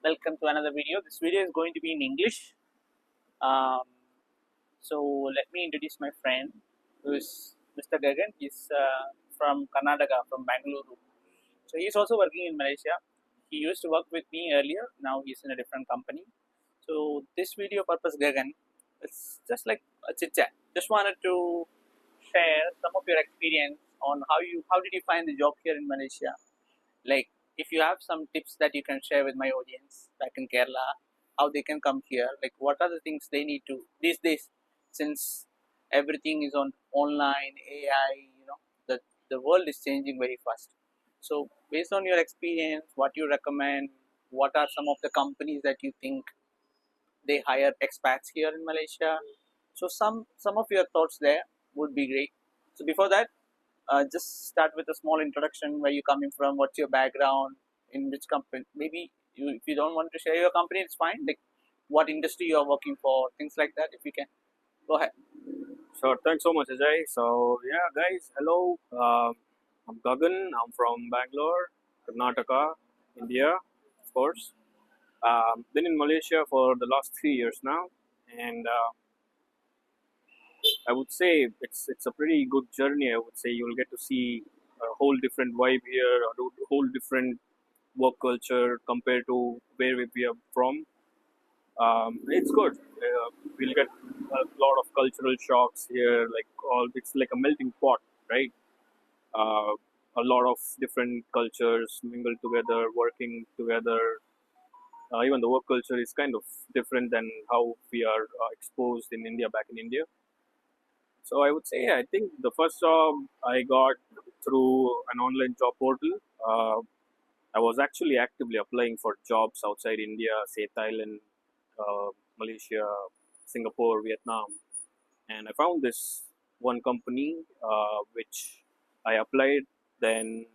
welcome to another video. This video is going to be in English. Um, so let me introduce my friend who is Mr. Gagan. He's from Karnataka, from Bangalore. So he's also working in Malaysia. He used to work with me earlier. Now he's in a different company. So this video purpose, Gagan, it's just like a chit chat. Just wanted to share some of your experience on how did you find the job here in Malaysia. Like, if you have some tips that you can share with my audience back in Kerala, how they can come here, like what are the things they need to these days, since everything is on online, AI, the world is changing very fast. So based on your experience, what you recommend, what are some of the companies that you think they hire expats here in Malaysia? So some of your thoughts there would be great. So before that, just start with a small introduction. Where you coming from? What's your background? In which company? Maybe if you don't want to share your company, it's fine. Like what industry you are working for, things like that. If you can, go ahead. Sure, thanks so much, Ajay. So, yeah, guys, hello. I'm Gagan. I'm from Bangalore, Karnataka, India, of course. Been in Malaysia for the last 3 years now, and I would say it's a pretty good journey. I would say you'll get to see a whole different vibe here, a whole different work culture compared to where we are from. It's good. We'll get a lot of cultural shocks here. It's like a melting pot, right? Uh, a lot of different cultures mingled together, working together. Even the work culture is kind of different than how we are exposed in India, back in India. So I would say I think the first job I got through an online job portal. I was actually actively applying for jobs outside India, say Thailand, Malaysia, Singapore, Vietnam, and I found this one company which I applied. Then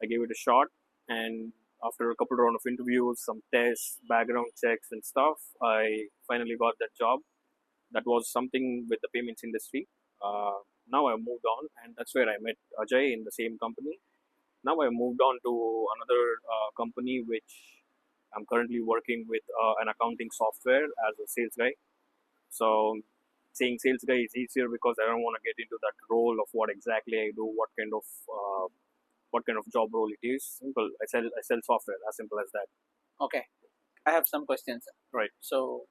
I gave it a shot, and after a couple round of interviews, some tests, background checks, and stuff, I finally got that job. That was something with the payments industry. Now I moved on, and that's where I met Ajay in the same company. Now I moved on to another company which I'm currently working with an accounting software as a sales guy. So saying sales guy is easier because I don't want to get into that role of what exactly I do, what kind of job role it is. Simple. I sell software. As simple as that. Okay, I have some questions. Right. So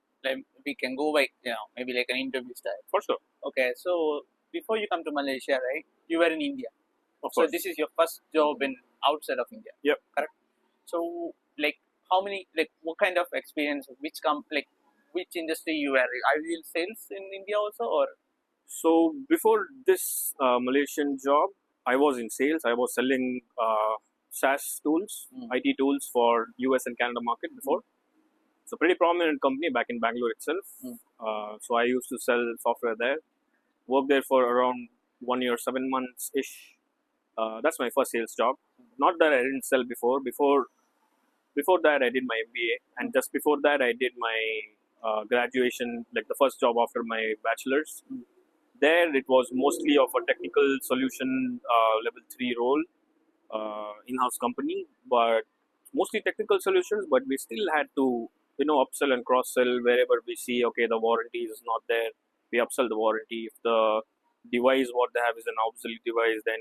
we can go by maybe like an interview style. For sure. Okay, so before you come to Malaysia, right? You were in India. Of So course. this is your first job in outside of India. Yep. Correct. So like how many, like what kind of experience, which industry you were? Are you in sales in India also, or? So before this Malaysian job, I was in sales. I was selling SaaS tools, IT tools for US and Canada market before. It's a pretty prominent company back in Bangalore itself. So I used to sell software there. Worked there for around 1 year, 7 months ish. That's my first sales job. Not that I didn't sell before. Before that, I did my MBA, and just before that, I did my graduation, like the first job after my bachelor's. There, it was mostly of a technical solution level 3 role, in-house company, but mostly technical solutions. But we still had to, upsell and cross-sell wherever we see. Okay, the warranty is not there. We upsell the warranty. If the device what they have is an obsolete device, then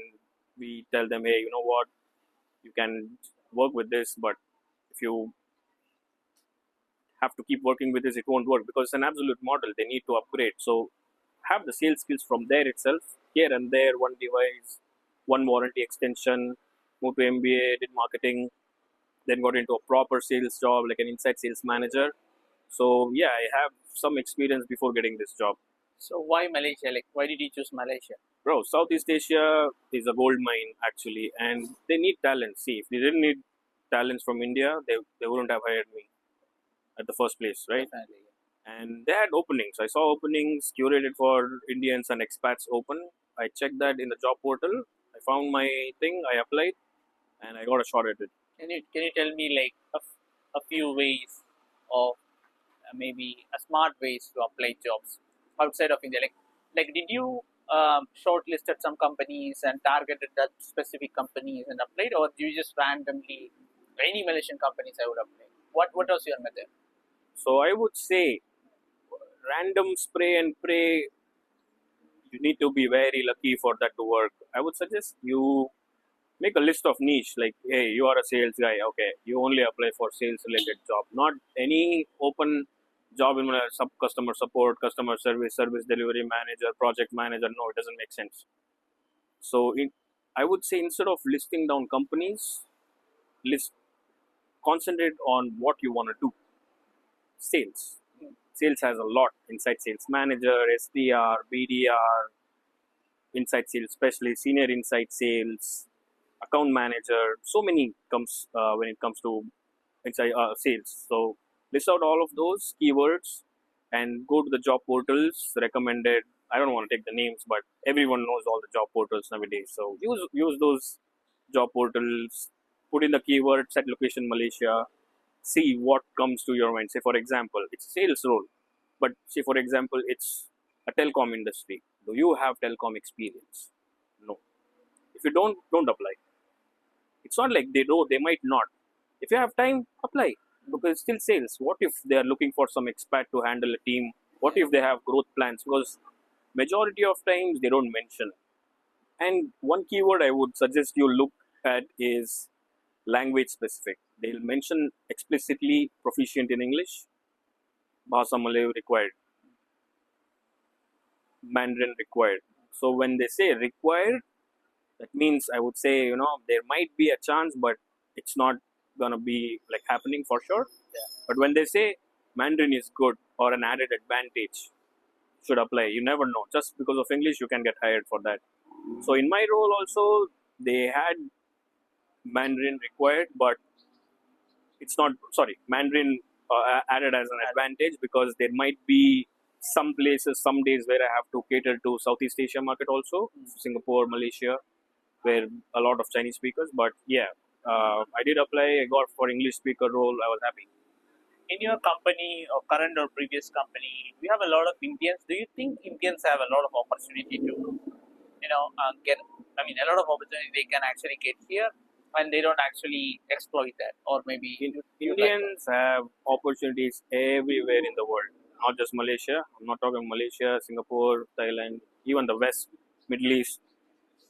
we tell them, hey, you know what, you can work with this, but if you have to keep working with this, it won't work because it's an absolute model. They need to upgrade. So have the sales skills from there itself. Here and there, one device, one warranty extension. Moved to MBA, did marketing, then got into a proper sales job like an inside sales manager. So yeah, I have some experience before getting this job. So why Malaysia? Like why did you choose Malaysia? Bro, Southeast Asia is a gold mine actually, and they need talent. See, if they didn't need talents from India, they wouldn't have hired me at the first place, right? Definitely. And they had openings. I saw openings curated for Indians and expats open. I checked that in the job portal. I found my thing. I applied, and I got a shot at it. Can you tell me like a few ways of maybe a smart ways to apply jobs outside of India? Like did you shortlisted some companies and targeted that specific companies and applied, or do you just randomly any Malaysian companies I would apply? What was your method? So I would say random spray and pray, you need to be very lucky for that to work. I would suggest you make a list of niche, like, hey, you are a sales guy, okay, you only apply for sales related job, not any open job in sub customer support, customer service, service delivery manager, project manager. No, it doesn't make sense. So I would say instead of listing down companies, list concentrate on what you want to do. Sales. Sales has a lot: inside sales manager, SDR, BDR, inside sales specialist, senior inside sales, account manager. So many comes when it comes to inside sales. So list out all of those keywords and go to the job portals recommended. I don't want to take the names, but everyone knows all the job portals nowadays. So use those job portals. Put in the keyword, set location Malaysia. See what comes to your mind. Say for example, it's a sales role, but say for example, it's a telecom industry. Do you have telecom experience? No. If you don't apply. It's not like they do, they might not. If you have time, apply because it's still sales. What if they are looking for some expat to handle a team? What if they have growth plans? Because majority of times they don't mention. And one keyword I would suggest you look at is language specific. They'll mention explicitly proficient in English, Bahasa Malay required, Mandarin required. So when they say required, that means I would say, there might be a chance, but it's not gonna be like happening for sure. Yeah. But when they say Mandarin is good or an added advantage, should apply. You never know. Just because of English, you can get hired for that. So in my role also, they had Mandarin required, but it's not. Sorry, Mandarin added as an advantage because there might be some places, some days where I have to cater to Southeast Asia market also, Singapore, Malaysia, where a lot of Chinese speakers. But yeah, I did apply. I got for English speaker role. I was happy. In your company or current or previous company, we have a lot of Indians. Do you think Indians have a lot of opportunity to, get? I mean, a lot of opportunity they can actually get here, and they don't actually exploit that, or maybe Indians have opportunities everywhere in the world, not just Malaysia. I'm not talking Malaysia, Singapore, Thailand, even the West, Middle East.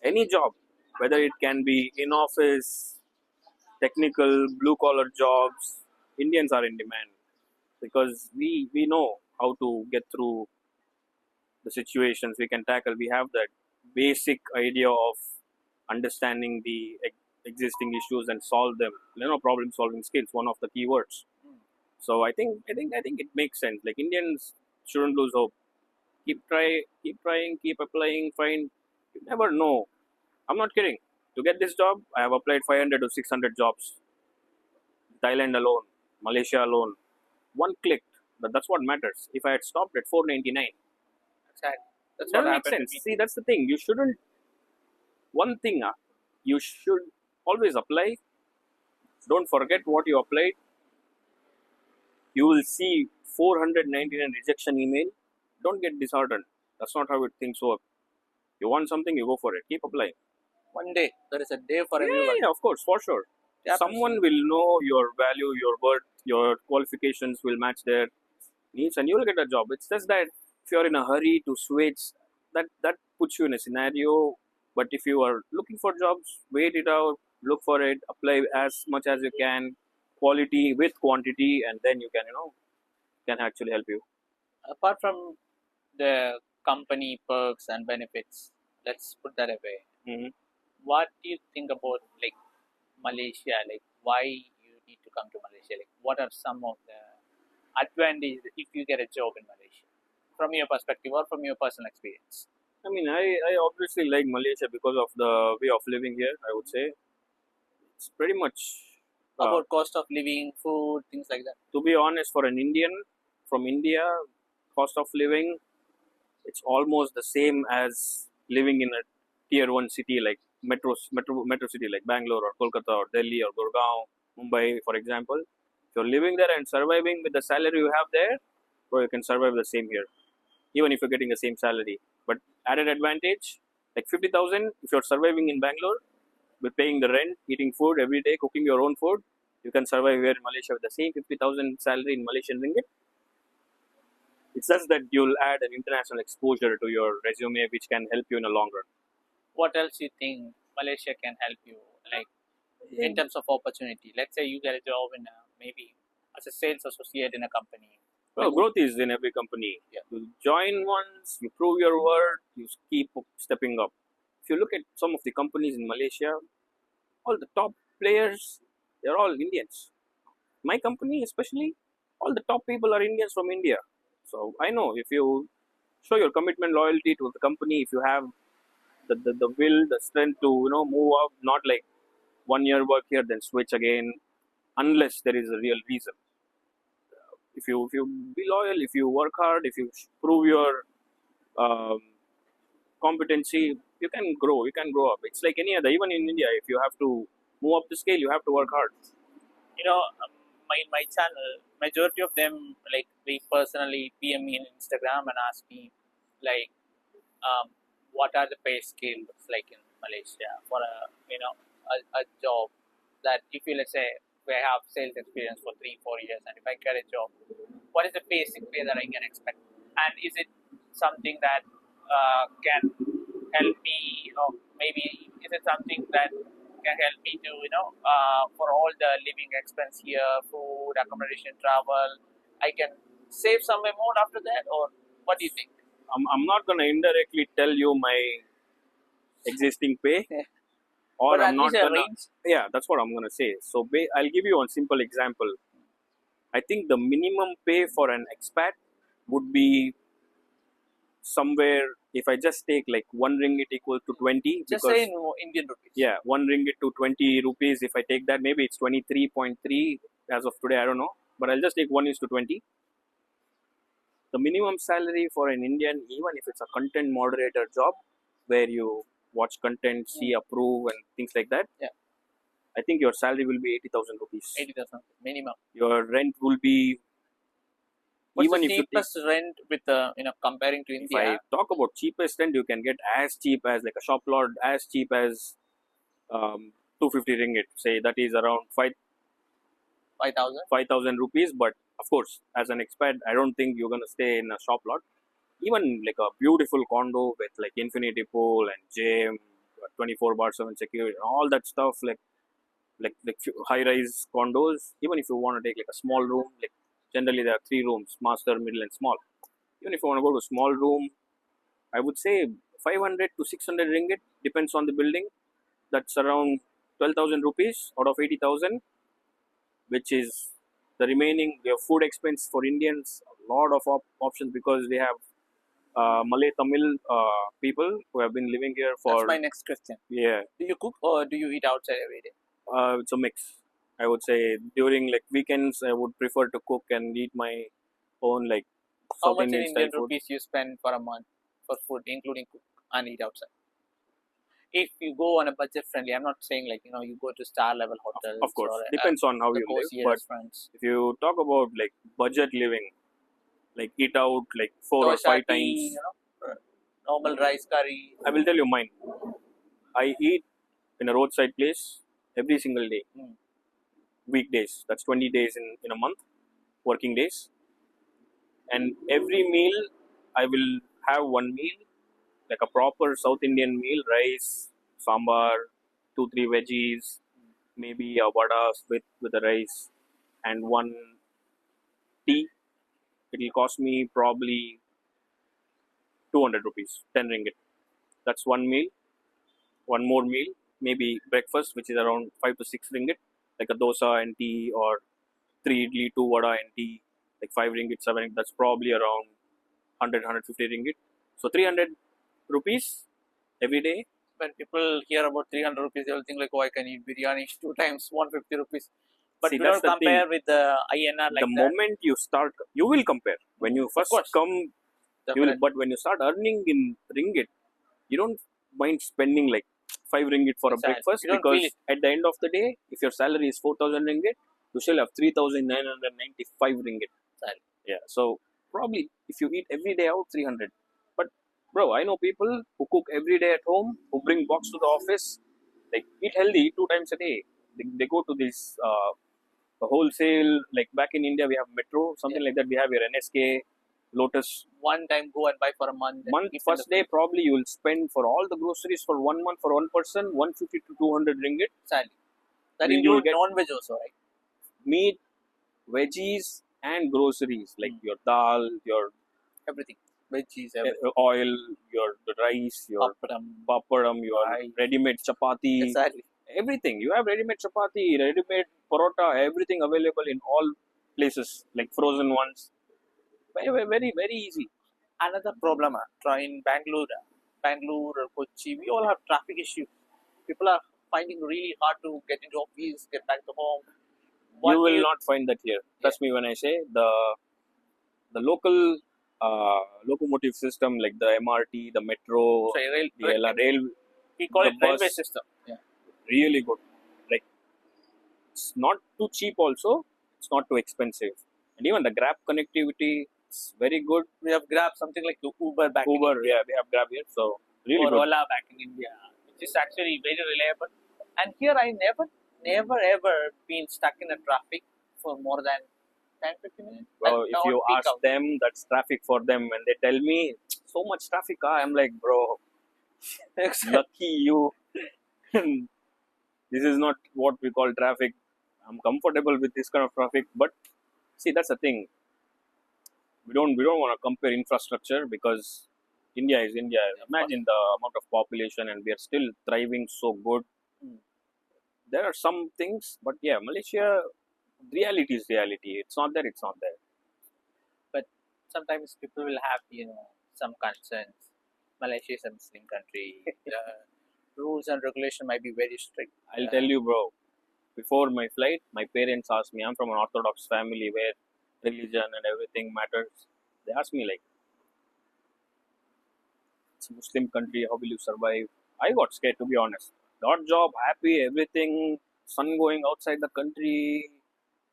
Any job, whether it can be in office, technical, blue collar jobs, Indians are in demand because we know how to get through the situations we can tackle. We have that basic idea of understanding the existing issues and solve them. Problem solving skills, one of the keywords. So I think it makes sense. Like Indians shouldn't lose hope. Keep trying, keep applying. Find. You never know. I'm not kidding. To get this job, I have applied 500 to 600 jobs. Thailand alone, Malaysia alone. One click. But that's what matters. If I had stopped at 499, exactly. That's what doesn't make happened sense. to me. See, that's the thing. You shouldn't. One thing, you should always apply. Don't forget what you applied. You will see 499 rejection email. Don't get disheartened. That's not how things work. You want something, you go for it. Keep applying. One day, there is a day for Yeah, everyone. yeah, of course, for sure. Yeah, Someone will know your value, your worth, your qualifications will match their needs, and you will get a job. It's just that if you're in a hurry to switch, that puts you in a scenario. But if you are looking for jobs, wait it out, look for it, apply as much as you can, quality with quantity, and then you can actually help you. Apart from the company perks and benefits, let's put that away. Hmm. What do you think about like Malaysia? Like why you need to come to Malaysia? Like what are some of the advantages if you get a job in Malaysia, from your perspective or from your personal experience? I mean, I obviously like Malaysia because of the way of living here. I would say it's pretty much. About cost of living, food, things like that. To be honest, for an Indian from India, cost of living, it's almost the same as living in a tier one city like metro city like Bangalore or Kolkata or Delhi or Gurgaon, Mumbai, for example. If you're living there and surviving with the salary you have there, bro, you can survive the same here, even if you're getting the same salary. But added advantage, like 50,000, if you're surviving in Bangalore, with paying the rent, eating food every day, cooking your own food, You can survive here in Malaysia with the same 50,000 salary in Malaysian ringgit. It's just that you'll add an international exposure to your resume, which can help you in the long run. What else you think Malaysia can help you, like in terms of opportunity? Let's say you get a job in maybe as a sales associate in a company. Well, growth is in every company. Yeah. You join once, you prove your worth, you keep stepping up. If you look at some of the companies in Malaysia, all the top players, they're all Indians. My company, especially, all the top people are Indians from India. So I know if you show your commitment, loyalty to the company, if you have the will, the strength to move up, not like 1 year work here, then switch again, unless there is a real reason. If you be loyal, if you work hard, if you prove your um, competency, you can grow. You can grow up. It's like any other. Even in India, if you have to move up the scale, you have to work hard. My channel, majority of them like they personally PM me in Instagram and ask me like what are the pay scale looks like in Malaysia for a job that if you let's say I have sales experience for 3-4 years and if I get a job, what is the basic pay that I can expect, and is it something that can help me, or maybe is it something that can help me to for all the living expense here, food, accommodation, travel, I can save some amount after that, or what do you think? I'm not going to indirectly tell you my existing pay, or But I'm at not least a going to. range. Yeah, that's what I'm going to say. So I'll give you a simple example. I think the minimum pay for an expat would be somewhere, if I just take like 1 ringgit equal to 20. Just say in Indian rupees. Yeah, 1 ringgit to 20 rupees. If I take that, maybe it's 23.3 as of today. I don't know, but I'll just take 1 is to 20. The minimum salary for an Indian, even if it's a content moderator job where you watch content, see, approve, and things like that. Yeah. I think your salary will be 80,000 rupees. 80,000 minimum. Your rent will be. What's even the if you cheapest rent with comparing to India? If I talk about cheapest rent, you can get as cheap as like a shop lot, as cheap as 250 ringgit. Say that is around 5,000 rupees. But of course, as an expat, I don't think you're gonna stay in a shop lot. Even like a beautiful condo with like infinity pool and gym, 24/7 security, all that stuff, like high rise condos. Even if you want to take like a small room, like generally there are 3 rooms: master, middle, and small. Even if you want to go to a small room, I would say 500 to 600 ringgit, depends on the building. That's around 12,000 rupees out of 80,000, which is the remaining. Your food expense for Indians, a lot of options, because they have Malay Tamil people who have been living here for. That's my next question. Yeah. Do you cook or do you eat outside every day? It's a mix. I would say during like weekends, I would prefer to cook and eat my own like How South much Indian in style Indian food. rupees you spend for a month for food, including cook and eat outside? If you go on a budget friendly, I'm not saying like you go to star level hotels. Of course, or, depends on how you live. But restaurants. if you talk about like budget living, like eat out like 4 or 5 times, normal rice curry. I will tell you mine. I eat in a roadside place every single day. Weekdays, that's 20 days in a month, working days. And every meal, I will have one meal, like a proper South Indian meal: rice, sambar, 2-3 veggies, maybe a vada with the rice, and one tea. It will cost me probably 200 rupees, 10 ringgit. That's one meal. One more meal, maybe breakfast, which is around 5 to 6 ringgit, like a dosa and tea, or 3 idli, 2 vada and tea, like 5 ringgit, 7 ringgit. That's probably around 150 ringgit. So 300 rupees every day. When people hear about 300 rupees, they will think like, oh, I can eat biryani 2 times, 150 rupees. But See, we don't compare with the INR like the that. moment you start, you will compare. When you first come, you will, but when you start earning in ringgit, you don't mind spending like 5 ringgit for a breakfast, because at the end of the day, if your salary is 4,000 ringgit, you still have 3,995 ringgit. Yeah, so probably if you eat every day out, 300. But bro, I know people who cook every day at home, who bring box to the office, like eat healthy 2 times a day. They go to these a wholesale, like back in India, we have Metro, something like that. We have your NSK, Lotus. One time go and buy for a month. Month first day, probably you will spend for all the groceries for 1 month for one person, 150 to 200 ringgit. Sadly. That You will includes get non-veg also, right? meat, veggies, and groceries like your dal, your Everything. Veggies, everything. oil, your rice, your papadam, your ready-made chapati. Exactly. Everything. You have ready-made chapati, ready-made parota, everything available in all places, like frozen ones. Very easy. Another problem in Bangalore or Kochi, we all have traffic issues. People are finding really hard to get into office, get back to home. You will not find that here. Trust me when I say the local locomotive system like the MRT, the metro, rail, we call it railway bus, system. Yeah. Really good. Like it's not too cheap also. It's not too expensive. And even the Grab connectivity is very good. We have Grab, something like Uber back in Uber, India. yeah, we have Grab here. So really or good. Ola back in India, which is actually very reliable. And here I never ever been stuck in a traffic for more than 10-15 minutes. Well, if you ask them, that's traffic for them. When they tell me so much traffic, I'm like, bro, lucky you. This is not what we call traffic. I'm comfortable with this kind of traffic, but see, that's the thing. We don't want to compare infrastructure because India is India. Imagine the amount of population, and we are still thriving so good. There are some things, but yeah, Malaysia, reality is reality. It's not there. It's not there. But sometimes people will have some concerns. Malaysia is a Muslim country. Rules and regulation might be very strict. I'll tell you, bro. Before my flight, my parents asked me. I'm from an Orthodox family where religion and everything matters. They asked me like, it's a Muslim country. How will you survive? I got scared, to be honest. Got job, happy, everything. Son going outside the country,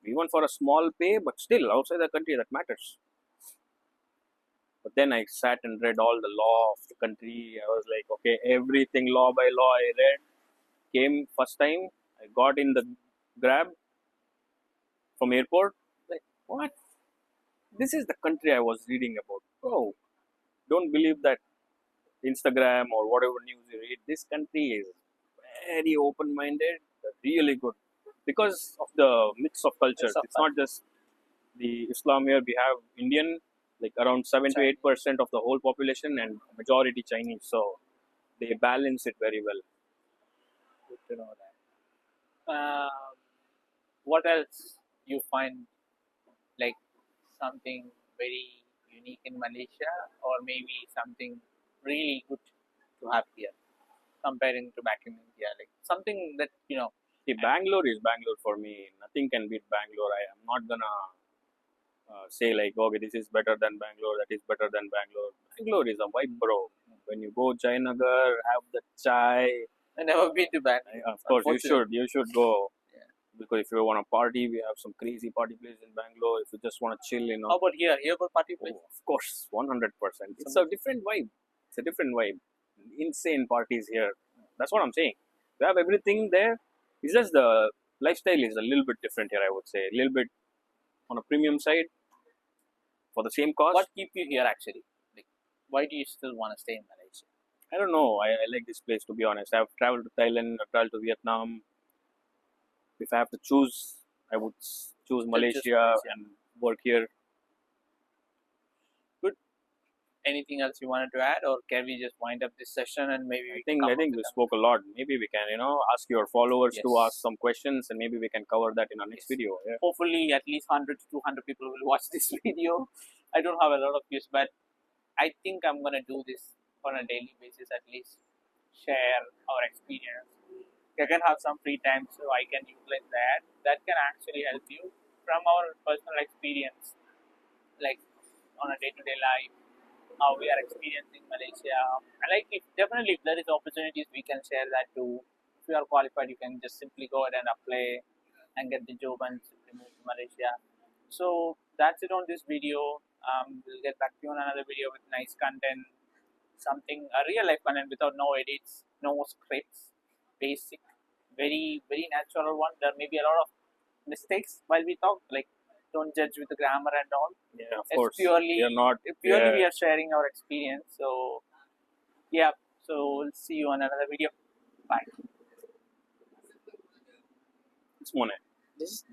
even for a small pay, but still outside the country that matters. But then I sat and read all the law of the country. I was like, okay, everything law by law I read. Came first time, I got in the Grab from airport. Like, what? This is the country I was reading about. Oh, don't believe that Instagram or whatever news you read. This country is very open-minded, really good. Because of the mix of cultures. It's not just the Islam here. We have Indian, like around 7 to 8% of the whole population, and majority Chinese. So they balance it very well. Good to know that. What else you find like something very unique in Malaysia, or maybe something really good to have here comparing to back in India? Like something that See, Bangalore is Bangalore for me. Nothing can beat Bangalore. I am not gonna say like, okay, this is better than Bangalore, that is better than Bangalore. Bangalore is a vibe, bro. When you go Jayanagar, have the chai. I never been to Bangalore. Of course, you should go. Yeah. Because if you want to party, we have some crazy party places in Bangalore. If you just want to chill, How about here? Here about party place? Oh, of course, 100%. It's a different vibe. It's a different vibe. Insane parties here. That's what I'm saying. You have everything there. It's just the lifestyle is a little bit different here, I would say. A little bit on a premium side for the same cost. What keep you here actually? Like, why do you still want to stay in Malaysia? I don't know. I like this place, to be honest. I've traveled to Thailand, I've traveled to Vietnam. If I have to choose, I would choose Malaysia and work here. Good. Anything else you wanted to add, or can we just wind up this session and maybe I think we spoke a lot. Maybe we can, ask your followers to ask some questions, and maybe we can cover that in our next video. Yeah. Hopefully, at least 100 to 200 people will watch this video. I don't have a lot of views, but I think I'm gonna do this on a daily basis, at least share our experience. I can have some free time, so I can utilize that. That can actually help you from our personal experience, like on a day-to-day life, how we are experiencing Malaysia. If there is opportunities, we can share that too. If you are qualified, you can just simply go ahead and apply and get the job and simply move to Malaysia. So that's it on this video. We'll get back to you on another video with nice content, a real life content without no edits, no scripts, basic, very natural one. There may be a lot of mistakes while we talk. Like, don't judge with the grammar and all. Yeah, of It's course. purely We are not. purely Yeah, we are sharing our experience. So yeah. So we'll see you on another video. Bye. it's one. This is